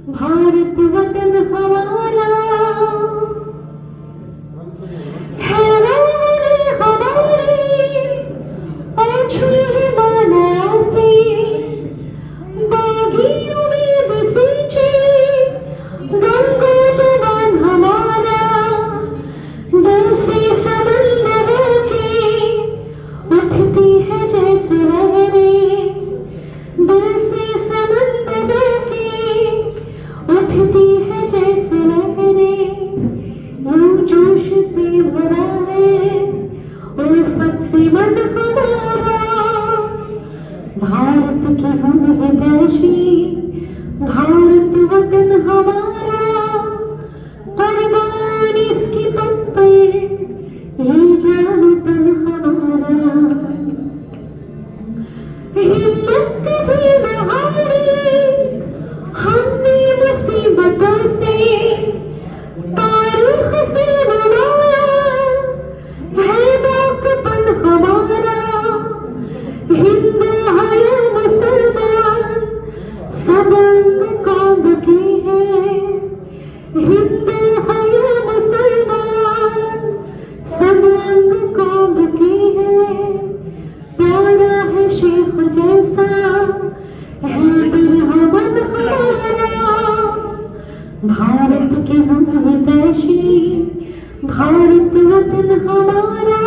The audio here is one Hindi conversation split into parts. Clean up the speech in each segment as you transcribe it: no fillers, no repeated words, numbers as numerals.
भारत वतन हमारा है रावण हमारे और छुए माना से बागियों में बसीचे गंगा जवान हमारा डर से समंदरों की उठती है जैसे लहरें दिल से समंदरों की उठती है जैसे लहरें यूं जोश से भरा है उल्फत से मन हमारा भारत की हम हितैषी भारत वतन हमारा कुर्बान इसकी तुम पे ये जान तन हमारा हिम्मत कभी न हारी हमने मुसीबतों से तारीख से बनाया है बाकपन हमारा हिंदू है या मुसलमान सब अंग कांब की है हिंदू है या मुसलमान सब अंग कांब की है प्यारा है शेख जैसा है दिल हमन हमारा भारत के हम हितैषी भारत वतन हमारा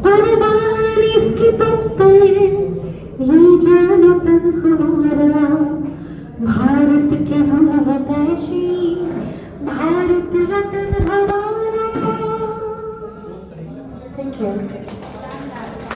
कुर्बान इसकी तुम पे ये जान तन हमारा भारत के हम हितैषी